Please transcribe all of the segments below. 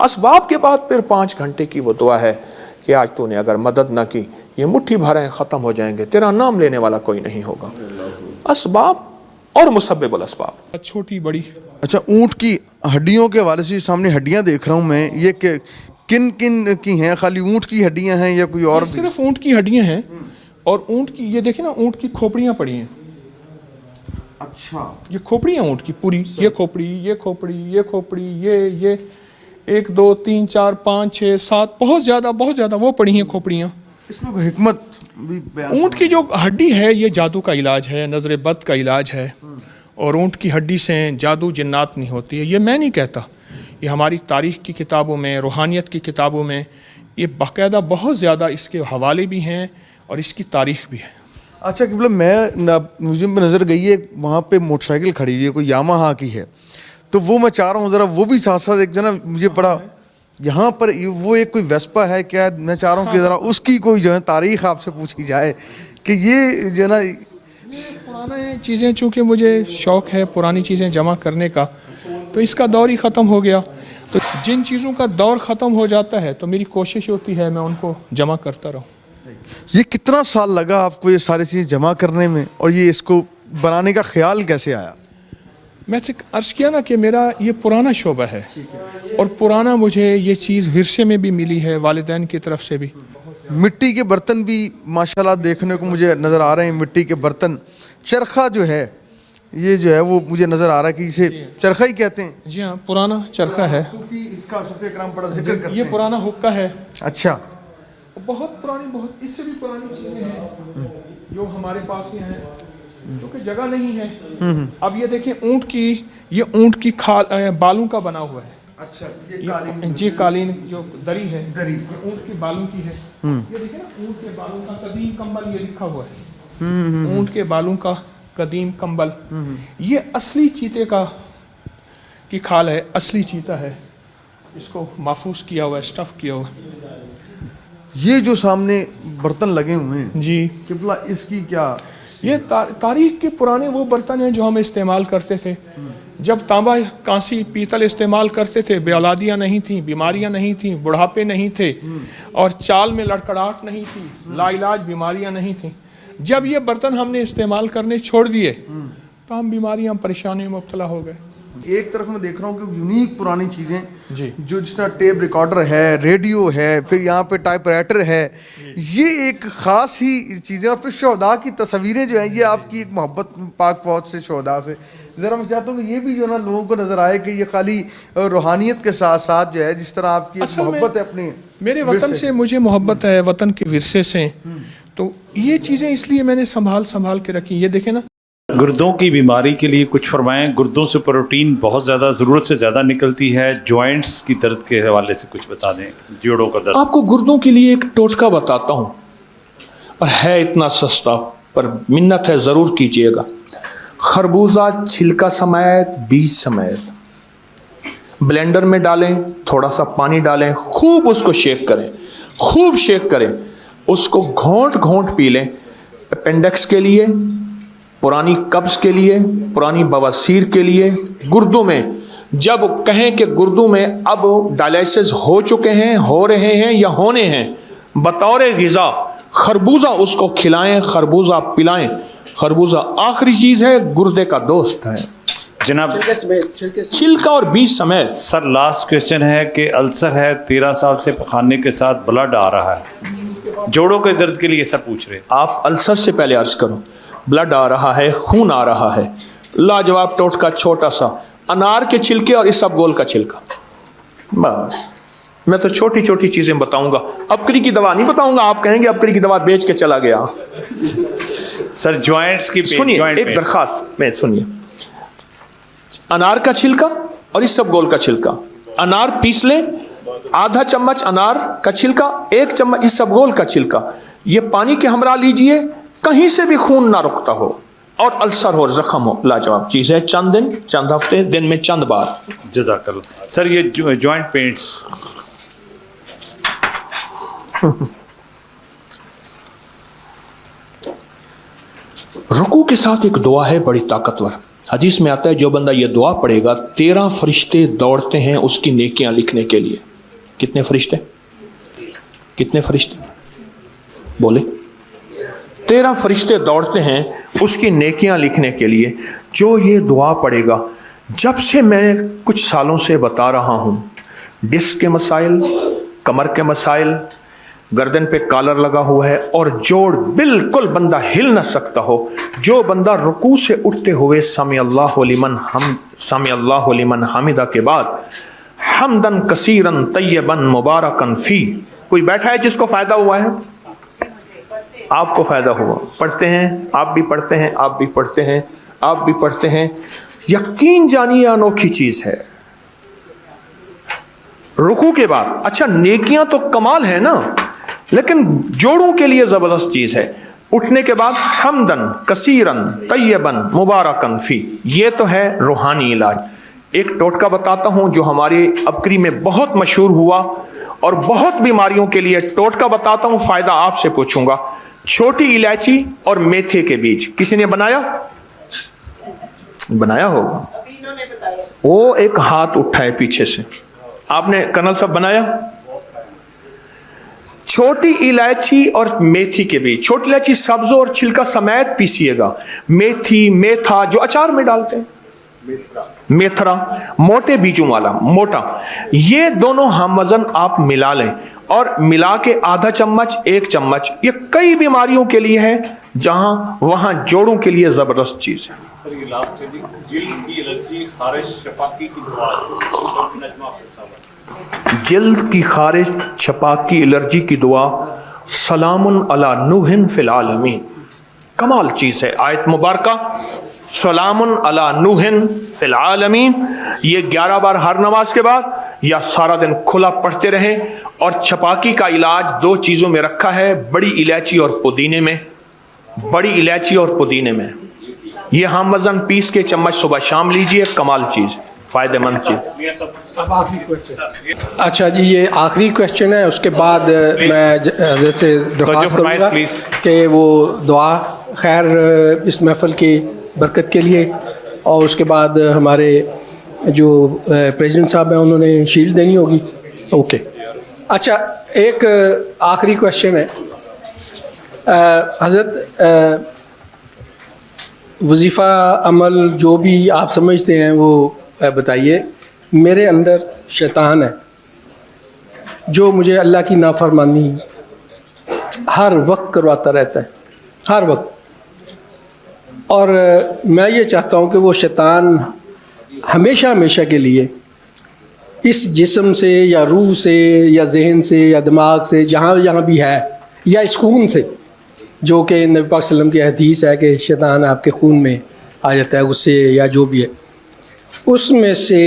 اسباب کے بعد پھر 5 گھنٹے کی وہ دعا ہے کہ آج تو نے اگر مدد نہ کی یہ مٹھی بھر ہیں ختم ہو جائیں گے, تیرا نام لینے والا کوئی نہیں ہوگا. اسباب اور مسبب الاسباب چھوٹی بڑی. اچھا, اونٹ کی ہڈیوں کے حوالے سے سامنے ہڈیاں دیکھ رہا ہوں میں, یہ کن کن کی ہیں؟ خالی اونٹ کی ہڈیاں ہیں یا کوئی اور؟ صرف اونٹ کی ہڈیاں ہیں, اور اونٹ کی یہ دیکھیں نا, اونٹ کی کھوپڑیاں پڑی ہیں. اچھا, یہ کھوپڑی ہیں اونٹ کی پوری, یہ کھوپڑی, یہ کھوپڑی, یہ کھوپڑی, یہ 1 2 3 4 5 6 7 بہت زیادہ وہ پڑی ہیں کھوپڑیاں. اس میں کوئی حکمت بھی بیان؟ اونٹ کی جو ہڈی ہے یہ جادو کا علاج ہے, نظر بد کا علاج ہے, اور اونٹ کی ہڈی سے جادو جنات نہیں ہوتی ہے. یہ میں نہیں کہتا, یہ ہماری تاریخ کی کتابوں میں, روحانیت کی کتابوں میں یہ باقاعدہ بہت زیادہ اس کے حوالے بھی ہیں اور اس کی تاریخ بھی ہے. اچھا قبلہ, میں میوزیم پہ نظر گئی ہے, وہاں پہ موٹر سائیکل کھڑی ہوئی ہے, کوئی یاماہا کی ہے, تو وہ میں چاہ رہا ہوں ذرا وہ بھی ساتھ ساتھ ایک جو نا مجھے بڑا یہاں پر وہ ایک کوئی ویسپا ہے کیا, میں چاہ رہا ہوں کہ ذرا اس کی کوئی جو ہے تاریخ آپ سے پوچھی جائے کہ یہ جو ہے نا پرانے چیزیں, چونکہ مجھے شوق ہے پرانی چیزیں جمع کرنے کا, تو اس کا دور ہی ختم ہو گیا. تو جن چیزوں کا دور ختم ہو جاتا ہے تو میری کوشش ہوتی ہے میں ان کو جمع کرتا رہوں. یہ کتنا سال لگا آپ کو یہ ساری چیزیں جمع کرنے میں, اور یہ اس کو بنانے کا خیال کیسے آیا؟ میں سے عرض کیا نا کہ میرا یہ پرانا شعبہ ہے, اور پرانا مجھے یہ چیز ورثے میں بھی ملی ہے, والدین کی طرف سے بھی. مٹی کے برتن بھی ماشاءاللہ دیکھنے کو مجھے نظر آ رہے ہیں, مٹی کے برتن. چرخہ جو ہے یہ جو ہے وہ مجھے نظر آ رہا ہے کہ اسے چرخہ ہی کہتے ہیں. جی ہاں, پرانا چرخہ ہے. اس کا صوفی کرام بڑا ذکر کرتے ہیں. یہ پرانا حقہ ہے. اچھا, بہت پرانی, بہت اس سے بھی پرانی چیزیں ہیں جو ہمارے پاس ہی ہیں, کیونکہ جگہ نہیں ہے. اب یہ دیکھیں یہ اونٹ کی بالوں کا بنا ہوا ہے. اچھا, یہ قالین جو دری ہے یہ اونٹ کی بالوں کی ہے. یہ دیکھیں نا, اونٹ کے بالوں کا قدیم کمبل یہ لکھا ہوا ہے. اونٹ کے بالوں کا قدیم کمبل, یہ اصلی چیتے کی کھال ہے, اصلی چیتا ہے, اس کو محفوظ کیا ہوا ہے, اسٹف کیا ہوا ہے. یہ جو سامنے برتن لگے ہوئے ہیں جی قبلہ, اس کی کیا؟ یہ تاریخ کے پرانے وہ برتن ہیں جو ہم استعمال کرتے تھے جب تانبا, کانسی, پیتل استعمال کرتے تھے. بے اولادیاں نہیں تھیں, بیماریاں نہیں تھیں, بڑھاپے نہیں تھے, اور چال میں لڑکڑاہٹ نہیں تھی, لا علاج بیماریاں نہیں تھیں. جب یہ برتن ہم نے استعمال کرنے چھوڑ دیے تو ہم بیماریاں, پریشانیوں میں مبتلا ہو گئے. ایک طرف میں دیکھ رہا ہوں کہ یونیک پرانی چیزیں جی, جو جس طرح ٹیپ ریکارڈر ہے, ریڈیو ہے, پھر یہاں پہ ٹائپ رائٹر ہے, یہ ایک خاص ہی چیزیں. اور پھر شہداء کی تصویریں جو ہیں, یہ آپ کی ایک محبت پاک فوج سے, شہداء سے. ذرا میں چاہتا ہوں کہ یہ بھی جو ہے نا لوگوں کو نظر آئے کہ یہ خالی روحانیت کے ساتھ ساتھ جو ہے جس طرح آپ کی محبت ہے اپنے میرے وطن سے, مجھے محبت ہے وطن کے ورثے سے, تو یہ چیزیں اس لیے میں نے سنبھال کے رکھی. یہ دیکھیں نا, گردوں کی بیماری کے لیے کچھ فرمائیں. گردوں سے پروٹین بہت زیادہ, ضرورت سے زیادہ نکلتی ہے. جوائنٹس کی درد کے حوالے سے کچھ بتا دیں, جوڑوں کا درد. آپ کو گردوں کے لیے ایک ٹوٹکا بتاتا ہوں, اور ہے اتنا سستا, پر منت ہے ضرور کیجیے گا. خربوزہ چھلکا سمیت, بیج سمیت بلینڈر میں ڈالیں, تھوڑا سا پانی ڈالیں, خوب اس کو شیک کریں, اس کو گھونٹ گھونٹ پی لیں. اپینڈکس کے لیے, پرانی قبض کے لیے, پرانی بواسیر کے لیے, گردوں میں جب کہیں کہ گردوں میں اب ڈائلیسس ہو چکے ہیں, ہو رہے ہیں یا ہونے ہیں, بطور غذا خربوزہ اس کو کھلائیں, خربوزہ پلائیں. خربوزہ آخری چیز ہے, گردے کا دوست ہے جناب. چھلکا اور بیج سمیت. سر لاسٹ کوشچن ہے کہ السر ہے, 13 سال سے پخانے کے ساتھ بلڈ آ رہا ہے, جوڑوں کے درد کے لیے سر پوچھ رہے. آپ السر سے پہلے عرض کرو, بلڈ آ رہا ہے, خون آ رہا ہے, لاجواب ٹوٹکا چھوٹا سا, انار کے چھلکے اور اسب گول کا چھلکا. بس میں تو چھوٹی چھوٹی چیزیں بتاؤں گا, اپکری کی دوا نہیں بتاؤں گا. آپ کہیں گے اپکری کی دوا بیچ کے چلا گیا. سر جوائنٹس کی سنیے, ایک درخواست میں سنیے. انار کا چھلکا اور اسب گول کا چھلکا, انار پیس لیں, آدھا چمچ انار کا چھلکا, 1 چمچ اسب گول کا چھلکا, یہ پانی کے ہمراہ لیجئے. کہیں سے بھی خون نہ رکتا ہو اور السر ہو, زخم ہو, لاجواب چیز ہے. چند دن, چند ہفتے, دن میں چند بار. جزاک اللہ. سر یہ جوائنٹ پینٹس, رکوع کے ساتھ ایک دعا ہے بڑی طاقتور. حدیث میں آتا ہے جو بندہ یہ دعا پڑھے گا 13 فرشتے دوڑتے ہیں اس کی نیکیاں لکھنے کے لیے. کتنے فرشتے؟ کتنے فرشتے بولے؟ 13 فرشتے دوڑتے ہیں اس کی نیکیاں لکھنے کے لیے. جو یہ دعا پڑھے گا، جب سے میں کچھ سالوں سے بتا رہا ہوں، ڈسک کے مسائل، کمر کے مسائل، گردن پہ کالر لگا ہوا ہے اور جوڑ بالکل بندہ ہل نہ سکتا ہو، جو بندہ رکوع سے اٹھتے ہوئے سمع اللہ لمن حمدہ کے بعد حمدن کثیرن طیبن مبارکن فی، کوئی بیٹھا ہے جس کو فائدہ ہوا ہے؟ آپ کو فائدہ ہوا. پڑھتے ہیں، آپ بھی پڑھتے ہیں، آپ بھی پڑھتے ہیں، آپ بھی پڑھتے ہیں. یقین جانیے انوکھی چیز ہے. رکوع کے بعد اچھا نیکیاں تو کمال ہے نا، لیکن جوڑوں کے لیے زبردست چیز ہے. اٹھنے کے بعد حمدن کثیرن طیبن مبارکن فی، یہ تو ہے روحانی علاج. ایک ٹوٹکا بتاتا ہوں جو ہماری ابکری میں بہت مشہور ہوا اور بہت بیماریوں کے لیے. ٹوٹکا بتاتا ہوں، فائدہ آپ سے پوچھوں گا. چھوٹی الائچی اور میتھے کے بیج کسی نے بنایا ہوگا؟ وہ ایک ہاتھ اٹھا ہے پیچھے سے. آپ نے کرنل صاحب بنایا؟ چھوٹی الائچی اور میتھی کے بیج. چھوٹی الائچی سبز اور چھلکا سمیت پیسیے گا. میتھی، میتھا جو اچار میں ڈالتے ہیں، میتھرا، موٹے بیجوں والا موٹا، یہ دونوں ہم وزن آپ ملا لیں اور ملا کے آدھا چمچ 1 چمچ. یہ کئی بیماریوں کے لیے ہے، جہاں وہاں جوڑوں کے لیے زبردست چیز ہے. سر یہ لاسٹ ہے جلد کی الرجی خارش شفاقی کی دعا. جلد کی خارش چھپاکی الرجی کی دعا، سلام علی نوح فی العالمین. کمال چیز ہے. آیت مبارکہ سلام علی نوح فی العالمین، یہ 11 بار ہر نماز کے بعد یا سارا دن کھلا پڑھتے رہیں. اور چھپاکی کا علاج 2 چیزوں میں رکھا ہے، بڑی الائچی اور پودینے میں. بڑی الائچی اور پودینے میں یہ ہم وزن پیس کے چمچ صبح شام لیجئے. کمال چیز، فائدہ مند چیز. اچھا جی، یہ آخری کویشچن ہے. اس کے بعد میں حضرت سے درخواست کروں گا کہ وہ دعا خیر اس محفل کی برکت کے لیے، اور اس کے بعد ہمارے جو پریزیڈنٹ صاحب ہیں انہوں نے شیلڈ دینی ہوگی. اوکے. اچھا ایک آخری کویشچن ہے. حضرت وظیفہ عمل جو بھی آپ سمجھتے ہیں وہ بتائیے. میرے اندر شیطان ہے جو مجھے اللہ کی نافرمانی ہر وقت کرواتا رہتا ہے، ہر وقت. اور میں یہ چاہتا ہوں کہ وہ شیطان ہمیشہ ہمیشہ کے لیے اس جسم سے یا روح سے یا ذہن سے یا دماغ سے جہاں بھی ہے، یا اس خون سے، جو کہ نبی پاک صلی اللہ علیہ وسلم کی حدیث ہے کہ شیطان آپ کے خون میں آ جاتا ہے، غصے یا جو بھی ہے، اس میں سے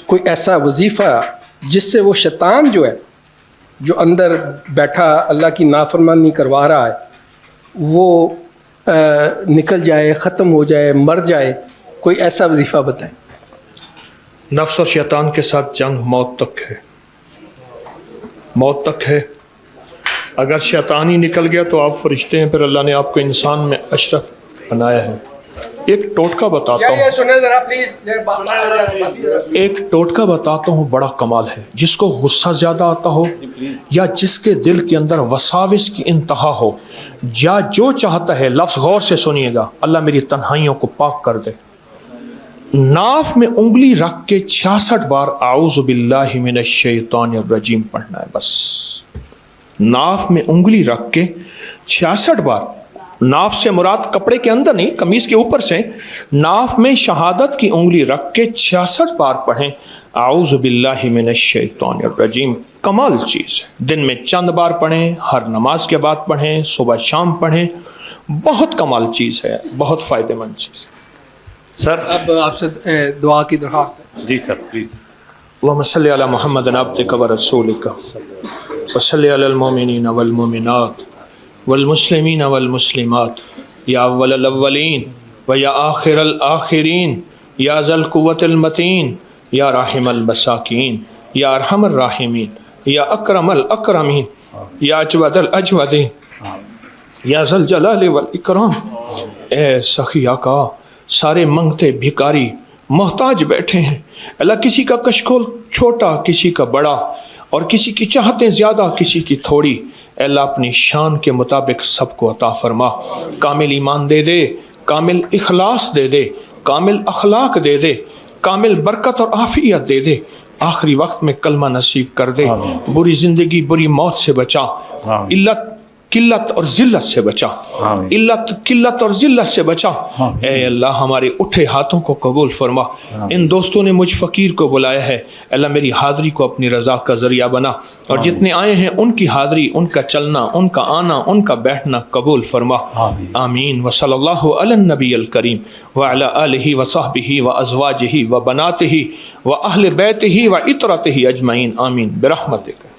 کوئی ایسا وظیفہ جس سے وہ شیطان جو ہے، جو اندر بیٹھا اللہ کی نافرمانی کروا رہا ہے، وہ نکل جائے، ختم ہو جائے، مر جائے. کوئی ایسا وظیفہ بتائیں. نفس اور شیطان کے ساتھ جنگ موت تک ہے، موت تک ہے. اگر شیطان ہی نکل گیا تو آپ فرشتے ہیں، پھر اللہ نے آپ کو انسان میں اشرف بنایا ہے. ایک ٹوٹکا بتاتا ہوں، ایک ٹوٹکا بتاتا ہوں، بڑا کمال ہے. جس کو غصہ زیادہ آتا ہو یا جس کے دل کے اندر وساوس کی انتہا ہو، یا جو چاہتا ہے، لفظ غور سے سنیے گا، اللہ میری تنہائیوں کو پاک کر دے. ناف میں انگلی رکھ کے 66 بار اعوذ باللہ من الشیطان الرجیم پڑھنا ہے. بس ناف میں انگلی رکھ کے 66 بار. ناف سے مراد کپڑے کے اندر نہیں، قمیص کے اوپر سے. ناف میں شہادت کی انگلی رکھ کے 66 بار پڑھیں اعوذ باللہ من الشیطان الرجیم. کمال چیز ہے. دن میں چند بار پڑھیں، ہر نماز کے بعد پڑھیں، صبح شام پڑھیں. بہت کمال چیز ہے، بہت فائدہ مند چیز. سر اب آپ سے دعا کی درخواست ہے. جی سر پلیز. اللہم صلی علی محمد عبدک و رسولک وصلی علی المؤمنین والمؤمنات والمسلمین والمسلمات یا اول الاولین و یا آخر الآخرین یا ذا القوة المتین یا راحم المساکین یا ارحم الراحمین یا اکرم الاکرمین یا اجود الاجودین یا ذا الجلال والاکرام. اے سخی آقا سارے منگتے بھکاری محتاج بیٹھے ہیں اللہ، کسی کا کشکول چھوٹا کسی کا بڑا، اور کسی کی چاہتیں زیادہ کسی کی تھوڑی، اے اللہ اپنی شان کے مطابق سب کو عطا فرما، کامل ایمان دے دے، کامل اخلاص دے دے، کامل اخلاق دے دے، کامل برکت اور عافیت دے دے، آخری وقت میں کلمہ نصیب کر دے، بری زندگی بری موت سے بچا، قلت اور ذلت سے بچا، قلت اور ذلت سے بچا، اے اللہ ہمارے اٹھے ہاتھوں کو قبول فرما۔ ان دوستوں نے مجھ فقیر کو بلایا ہے، اللہ میری حاضری کو اپنی رضا کا ذریعہ بنا، اور جتنے آئے ہیں ان کی حاضری، ان کا چلنا، ان کا آنا، ان کا بیٹھنا قبول فرما، آمین۔ وصلی اللہ علی النبی الکریم وعلی آلہ وصحبہ وازواجہ وبناتہ واہل بیتہ وعطرتہ اجمعین، آمین برحمتک۔